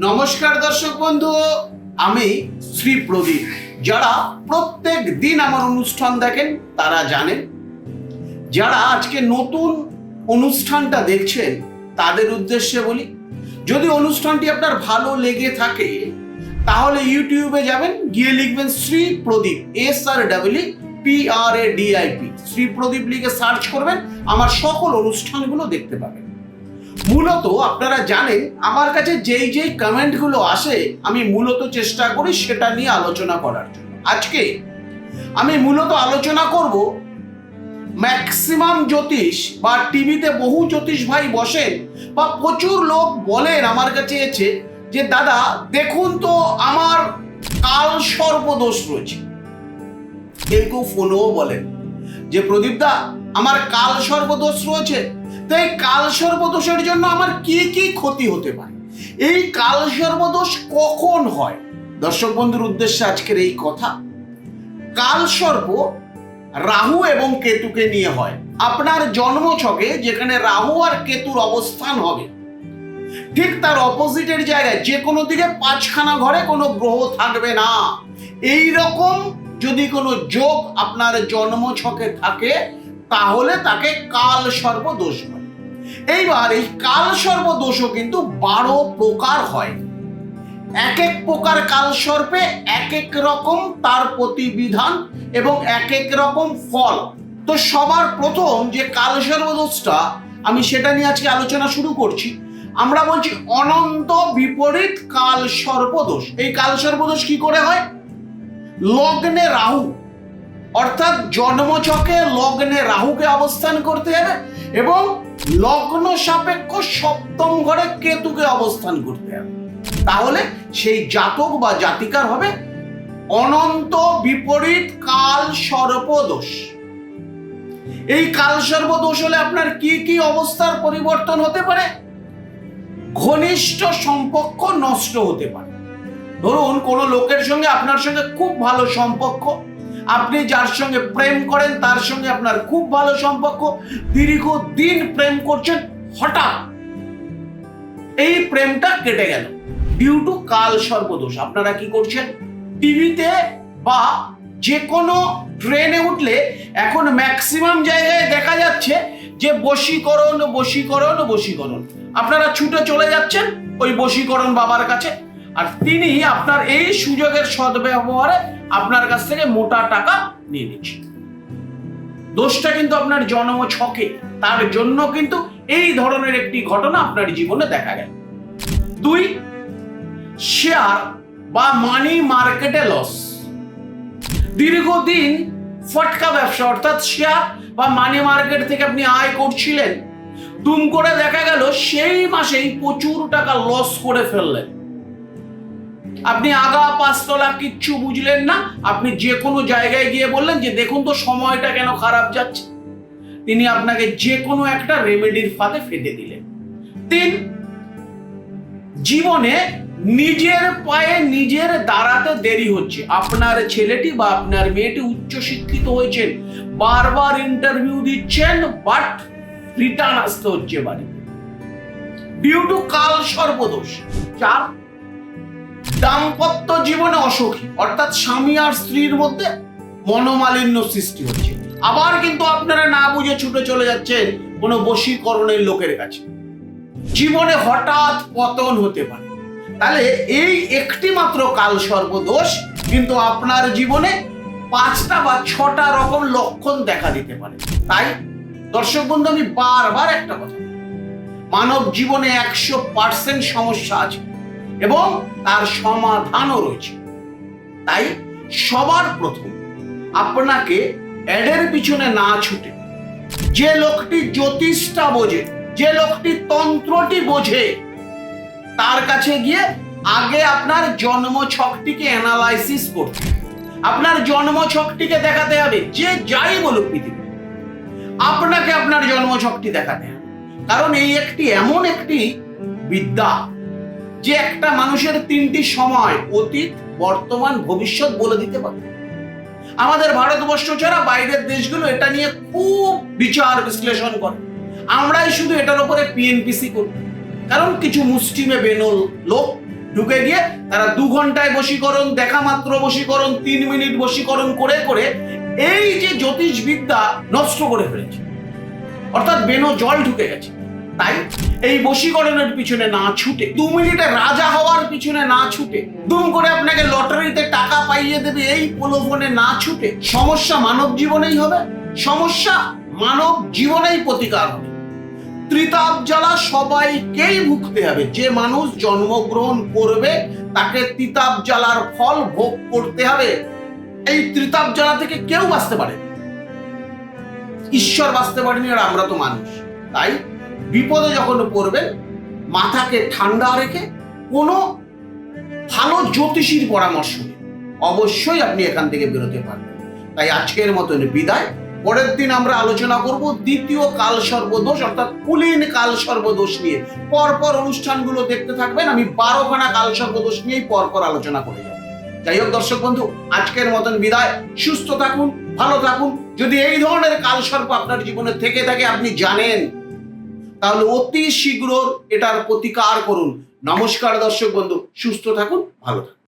নমস্কার দর্শক বন্ধু, আমি শ্রী প্রদীপ। যারা প্রত্যেক দিন আমার অনুষ্ঠান দেখেন তারা জানেন, যারা আজকে নতুন অনুষ্ঠানটা দেখছেন তাদের উদ্দেশ্যে বলি, যদি অনুষ্ঠানটি আপনার ভালো লেগে থাকে তাহলে ইউটিউবে যাবেন, গিয়ে লিখবেন শ্রী প্রদীপ, SREEPRADIP, শ্রী প্রদীপ লিখে সার্চ করবেন, আমার সকল অনুষ্ঠানগুলো দেখতে পাবেন। মূলত আপনারা জানেন আমার কাছে যেই কমেন্টগুলো আসে আমি মূলত চেষ্টা করি সেটা নিয়ে আলোচনা করার জন্য। আজকে আমি মূলত আলোচনা করব ম্যাক্সিমাম জ্যোতিষ বা টিভিতে বহু জ্যোতিষ ভাই বসেন বা প্রচুর লোক বলেন আমার কাছে এসে যে দাদা দেখুন তো আমার কাল সর্পদোষ রয়েছে। কেউ ফোনেও বলেন যে প্রদীপ দা আমার কাল সর্পদোষ রয়েছে, তো এই কাল সর্পদোষের জন্য আমার কি কি ক্ষতি হতে পারে, এই কাল সর্পদোষ কখন হয়। দর্শক বন্ধুর উদ্দেশ্যে আজকের এই কথা। কাল সর্প রাহু এবং কেতুকে নিয়ে হয়। আপনার জন্মছকে যেখানে রাহু আর কেতুর অবস্থান হবে ঠিক তার অপোজিটের জায়গায় যে কোনো দিকে পাঁচখানা ঘরে কোনো গ্রহ থাকবে না। এই রকম যদি কোনো যোগ আপনার জন্মছকে থাকে তাহলে তাকে কাল সর্পদোষ বলে। এইবার এই কাল সর্পদোষও কিন্তু 12 প্রকার হয়। এক এক প্রকার কাল সর্পে এক এক রকম তার প্রতিবিধান এবং এক এক রকম ফল। তো সবার প্রথম যে কাল সর্পদোষটা আমি সেটা নিয়ে আজকে আলোচনা শুরু করছি। আমরা বলছি অনন্ত বিপরীত কাল সর্পদোষ। এই কাল সর্পদোষ কি করে হয়? লগ্নে রাহু, অর্থাৎ জন্মছকে লগ্নে রাহুকে অবস্থান করতে হবে এবং লগ্ন সাপেক্ষ সপ্তম ঘরে কেতুকে অবস্থান করতে হবে, তাহলে সেই জাতক বা জাতিকার হবে অনন্ত বিপরীত কাল সর্পদোষ। এই কাল সর্পদোষ হলে আপনার কি কি অবস্থার পরিবর্তন হতে পারে? ঘনিষ্ঠ সম্পর্ক নষ্ট হতে পারে। ধরুন কোনো লোকের সঙ্গে আপনার সঙ্গে খুব ভালো সম্পর্ক, আপনি যার সঙ্গে প্রেম করেন তার সঙ্গে আপনার খুব ভালো সম্পর্ক, দীর্ঘদিন প্রেম করছেন, হঠাৎ এই প্রেমটা কেটে গেল ডিউ টু কাল সর্পদোষ। আপনারা কি করছেন? টিভিতে বা যে কোনো ট্রেনে উঠলে এখন ম্যাক্সিমাম জায়গায় দেখা যাচ্ছে যে বশীকরণ বশীকরণ বশীকরণ। আপনারা ছুটে চলে যাচ্ছেন ওই বশীকরণ বাবার কাছে, আর তিনি আপনার এই সুযোগের সদ্ব্যবহারে আপনার কাছ থেকে মোটা টাকা নিয়ে নিচ্ছেন। দোষটা কিন্তু আপনার জন্ম ছকে, তার জন্য কিন্তু এই ধরনের একটি ঘটনা আপনার জীবনে দেখা গেল। 2, শেয়ার বা মানি মার্কেটে লস। দীর্ঘদিন ফটকা ব্যবসা অর্থাৎ শেয়ার বা মানি মার্কেট থেকে আপনি আয় করছিলেন, দুম করে দেখা গেল সেই মাসেই প্রচুর টাকা লস করে ফেললেন। আপনি আগা পাঁচতলা কিচ্ছু বুঝলেন না, আপনি যে কোনো জায়গায় গিয়ে বললেন যে দেখুন তো সময়টা কেন খারাপ যাচ্ছে, তিনি আপনাকে যে কোনো একটা রেমেডির ফাঁদে ফেলে দিলেন। 3, জীবনে নিজের পায়ে নিজের দাঁড়াতে দেরি হচ্ছে। আপনার ছেলেটি বা আপনার মেয়েটি উচ্চ শিক্ষিত হয়েছেন, বারবার ইন্টারভিউ দিচ্ছেন, বাট রিটার্ন আসতে হচ্ছে বাড়িতে ডিউ টু কাল সর্পদোষ। 4, দাম্পত্য জীবনে অসুখী, অর্থাৎ স্বামী আর স্ত্রীর মধ্যে মনোমালিন্য সৃষ্টি হচ্ছে। আবার কিন্তু আপনারা না বুঝে ছুটে চলে যাচ্ছেন কোনো বশীকরণের লোকের কাছে। জীবনে হঠাৎ পতন হতে পারে। তাহলে এই একটি মাত্র কাল সর্পদোষ কিন্তু আপনার জীবনে 5টা বা 6টা রকম লক্ষণ দেখা দিতে পারে। তাই দর্শক বন্ধু আমি বারবার একটা কথা, মানব জীবনে 100% সমস্যা আছে এবং তার সমাধানও রয়েছে। তাই সবার প্রথম আপনাকে অ্যাডের পিছনে না ছুটে, যে লোকটি জ্যোতিষটা বোঝে, যে লোকটি তন্ত্রটি বোঝে, তার কাছে গিয়ে আগে আপনার জন্মছকটিকে অ্যানালাইসিস করতে, আপনার জন্মছকটিকে দেখাতে হবে। যে যাই বলুক পৃথিবী, আপনাকে আপনার জন্মছকটি দেখাতে হবে, কারণ এই একটি এমন একটি বিদ্যা যে একটা মানুষের 3টি সময়, অতীত, বর্তমান, ভবিষ্যৎ বলে দিতে পারে। আমাদের ভারতবর্ষ ছাড়া বাইরের দেশগুলো এটা নিয়ে খুব বিচার বিশ্লেষণ করে, আমরাই শুধু এটার উপরে পিএনপিসি করি। কারণ কিছু মুষ্টিমে বেনল লোক ঢুকে গিয়ে তারা 2 ঘন্টায় বশীকরণ, দেখা মাত্র বশীকরণ, 3 মিনিট বশীকরণ করে করে এই যে জ্যোতিষবিদ্যা নষ্ট করে ফেলেছে, অর্থাৎ বেনো জল ঢুকে গেছে। তাই এই বশীকরণের পিছনে না ছুটে, 2 মিনিটে রাজা হওয়ার পিছনে না ছুটে, দুম করে আপনাকে লটারিতে টাকা পাইয়ে দেবে এই প্রলোভনে না ছুটে, সমস্যা মানব জীবনেই হবে, সমস্যা মানব জীবনেই প্রতিকার হবে। ত্রিতাপ জ্বালা সবাইকেই ভুগতে হবে। যে মানুষ জন্মগ্রহণ করবে তাকে ত্রিতাপ জ্বালার ফল ভোগ করতে হবে। এই ত্রিতাপ জ্বালা থেকে কেউ বাঁচতে পারে, ঈশ্বর বাঁচতে পারেনি, আর আমরা তো মানুষ। তাই বিপদে যখন পড়বেন মাথাকে ঠান্ডা রেখে কোনো ভালো জ্যোতিষীর পরামর্শ নিন, অবশ্যই আপনি এখান থেকে বেরোতে পারবেন। তাই আজকের মতন বিদায়। পরের দিন আমরা আলোচনা করব দ্বিতীয় কাল সর্বদোষ, অর্থাৎ কুলীন কাল সর্বদোষ নিয়ে। পরপর অনুষ্ঠানগুলো দেখতে থাকবেন, আমি 12খানা কাল সর্বদোষ নিয়েই পরপর আলোচনা করে যাব। যাই হোক দর্শক বন্ধু, আজকের মতন বিদায়। সুস্থ থাকুন, ভালো থাকুন। যদি এই ধরনের কালসর্প আপনার জীবনে থেকে থাকে, আপনি জানেন, তাহলে অতি শীঘ্র এটার প্রতিকার করুন। নমস্কার দর্শক বন্ধু, সুস্থ থাকুন, ভালো থাকুন।